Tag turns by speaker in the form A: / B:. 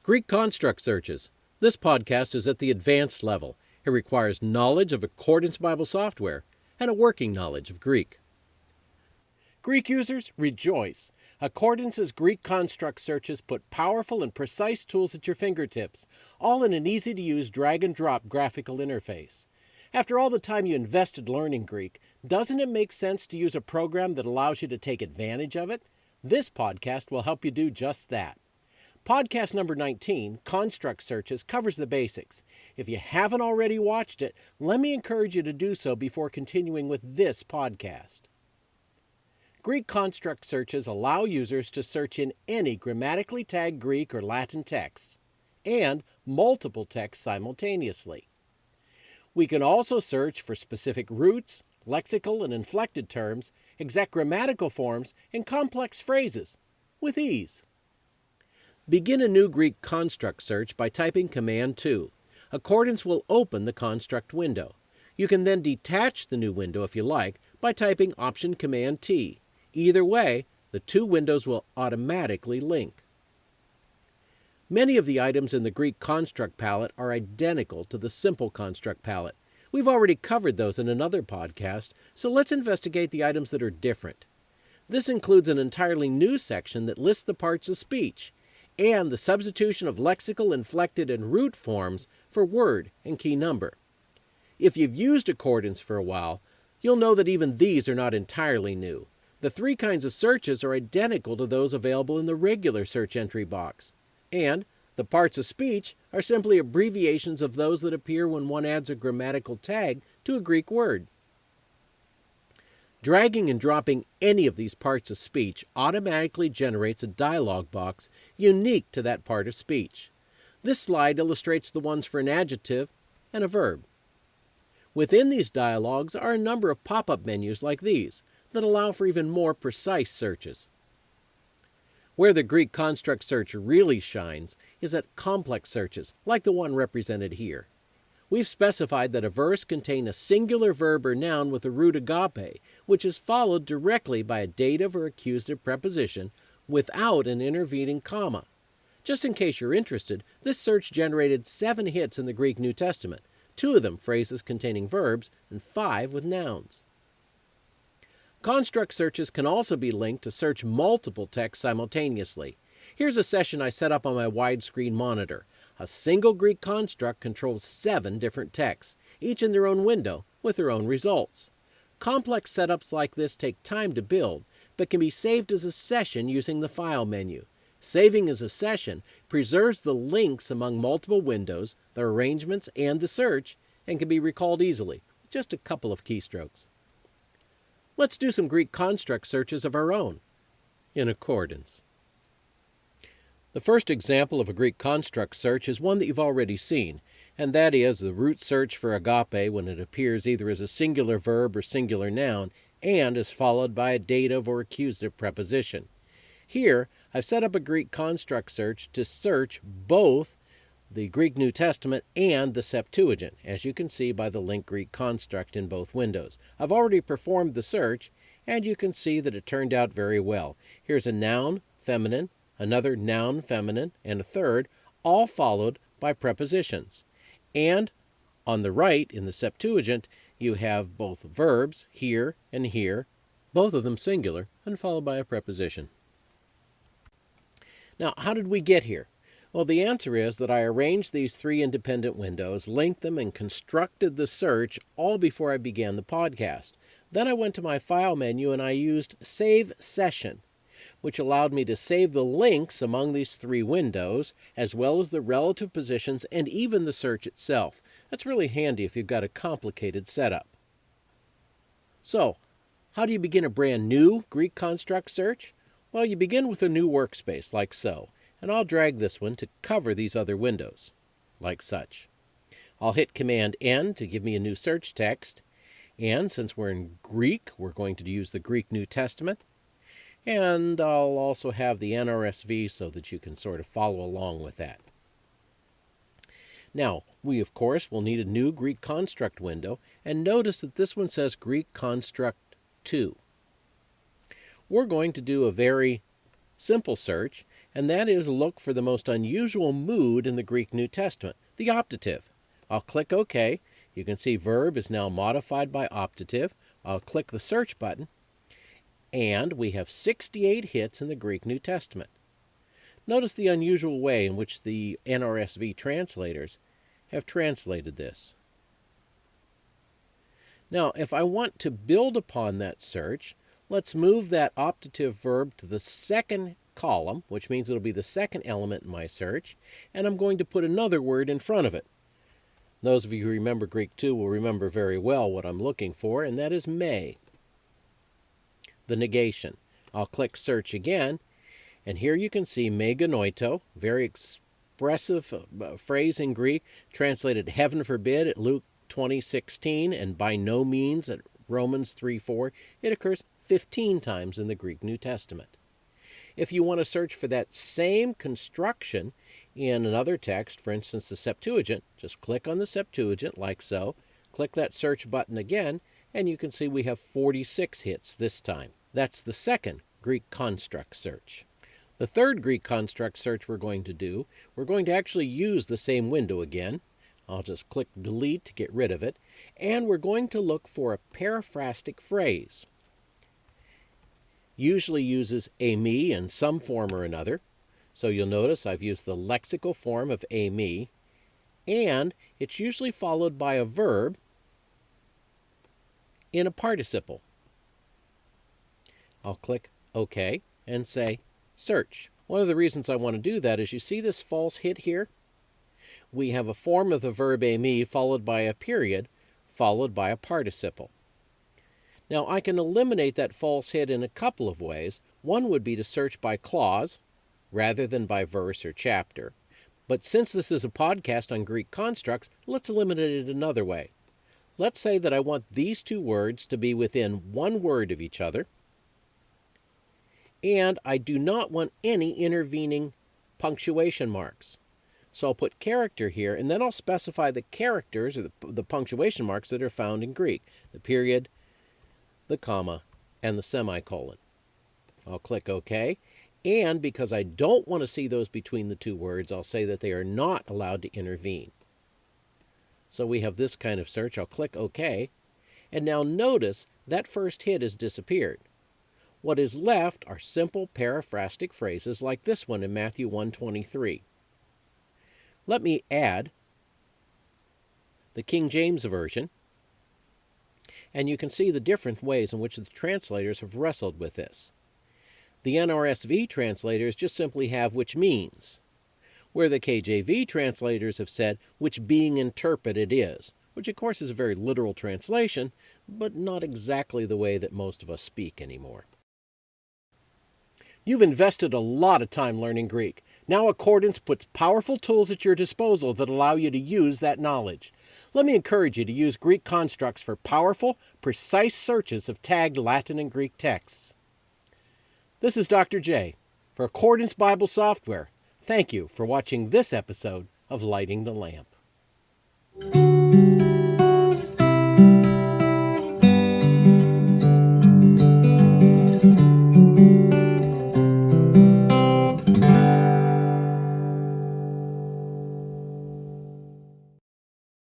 A: Greek construct searches. This podcast is at the advanced level. It requires knowledge of Accordance Bible software and a working knowledge of Greek. Greek users, rejoice! Accordance's Greek construct searches put powerful and precise tools at your fingertips, all in an easy-to-use drag-and-drop graphical interface. After all the time you invested learning Greek, doesn't it make sense to use a program that allows you to take advantage of it? This podcast will help you do just that. Podcast number 19, Construct Searches, covers the basics. If you haven't already watched it, let me encourage you to do so before continuing with this podcast. Greek construct searches allow users to search in any grammatically tagged Greek or Latin texts, and multiple texts simultaneously. We can also search for specific roots, lexical and inflected terms, exact grammatical forms, and complex phrases with ease. Begin a new Greek construct search by typing Command 2. Accordance will open the construct window. You can then detach the new window if you like by typing Option Command T. Either way, the two windows will automatically link. Many of the items in the Greek construct palette are identical to the simple construct palette. We've already covered those in another podcast, so let's investigate the items that are different. This includes an entirely new section that lists the parts of speech, and the substitution of lexical, inflected, and root forms for word and key number. If you've used Accordance for a while, you'll know that even these are not entirely new. The three kinds of searches are identical to those available in the regular search entry box. And the parts of speech are simply abbreviations of those that appear when one adds a grammatical tag to a Greek word. Dragging and dropping any of these parts of speech automatically generates a dialog box unique to that part of speech. This slide illustrates the ones for an adjective and a verb. Within these dialogues are a number of pop-up menus like these that allow for even more precise searches. Where the Greek construct search really shines is at complex searches, like the one represented here. We've specified that a verse contain a singular verb or noun with a root agape, which is followed directly by a dative or accusative preposition without an intervening comma. Just in case you're interested, this search generated 7 hits in the Greek New Testament, 2 of them phrases containing verbs and 5 with nouns. Construct searches can also be linked to search multiple texts simultaneously. Here's a session I set up on my widescreen monitor. A single Greek construct controls 7 different texts, each in their own window with their own results. Complex setups like this take time to build, but can be saved as a session using the File menu. Saving as a session preserves the links among multiple windows, the arrangements, and the search, and can be recalled easily with just a couple of keystrokes. Let's do some Greek construct searches of our own in Accordance. The first example of a Greek construct search is one that you've already seen, and that is the root search for agape when it appears either as a singular verb or singular noun and is followed by a dative or accusative preposition. Here, I've set up a Greek construct search to search both the Greek New Testament and the Septuagint, as you can see by the linked Greek construct in both windows. I've already performed the search, and you can see that it turned out very well. Here's a noun, feminine, another noun, feminine, and a third, all followed by prepositions. And on the right, in the Septuagint, you have both verbs, here and here, both of them singular, and followed by a preposition. Now, how did we get here? Well, the answer is that I arranged these 3 independent windows, linked them, and constructed the search all before I began the podcast. Then I went to my File menu and I used Save Session, which allowed me to save the links among these 3 windows, as well as the relative positions and even the search itself. That's really handy if you've got a complicated setup. So, how do you begin a brand new Greek construct search? Well, you begin with a new workspace, like so, and I'll drag this one to cover these other windows, like such. I'll hit Command N to give me a new search text, and since we're in Greek, we're going to use the Greek New Testament. And I'll also have the NRSV so that you can sort of follow along with that. Now, we of course will need a new Greek construct window, and notice that this one says Greek construct 2. We're going to do a very simple search, and that is look for the most unusual mood in the Greek New Testament, the optative. I'll click OK. You can see verb is now modified by optative. I'll click the search button, and we have 68 hits in the Greek New Testament. Notice the unusual way in which the NRSV translators have translated this. Now, if I want to build upon that search, let's move that optative verb to the second column, which means it'll be the second element in my search, and I'm going to put another word in front of it. Those of you who remember Greek 2 will remember very well what I'm looking for, and that is may. The negation. I'll click search again, and here you can see me genoito, very expressive phrase in Greek, translated heaven forbid at Luke 20:16, and by no means at Romans 3:4. It occurs 15 times in the Greek New Testament. If you want to search for that same construction in another text, for instance the Septuagint, just click on the Septuagint like so, click that search button again, and you can see we have 46 hits this time. That's the second Greek construct search. The third Greek construct search we're going to do, we're going to actually use the same window again. I'll just click delete to get rid of it, and we're going to look for a periphrastic phrase. Usually uses a me in some form or another. So you'll notice I've used the lexical form of a me, and it's usually followed by a verb in a participle. I'll click OK and say search. One of the reasons I want to do that is you see this false hit here? We have a form of the verb a me followed by a period followed by a participle. Now I can eliminate that false hit in a couple of ways. One would be to search by clause rather than by verse or chapter. But since this is a podcast on Greek constructs, let's eliminate it another way. Let's say that I want these two words to be within one word of each other, and I do not want any intervening punctuation marks. So I'll put character here, and then I'll specify the characters, or the punctuation marks that are found in Greek, the period, the comma, and the semicolon. I'll click OK, and because I don't want to see those between the two words, I'll say that they are not allowed to intervene. So we have this kind of search. I'll click OK, and now notice that first hit has disappeared. What is left are simple periphrastic phrases like this one in Matthew 1:23. Let me add the King James Version, and you can see the different ways in which the translators have wrestled with this. The NRSV translators just simply have which means, where the KJV translators have said which being interpreted is, which of course is a very literal translation, but not exactly the way that most of us speak anymore. You've invested a lot of time learning Greek. Now Accordance puts powerful tools at your disposal that allow you to use that knowledge. Let me encourage you to use Greek constructs for powerful, precise searches of tagged Latin and Greek texts. This is Dr. J for Accordance Bible Software. Thank you for watching this episode of Lighting the Lamp.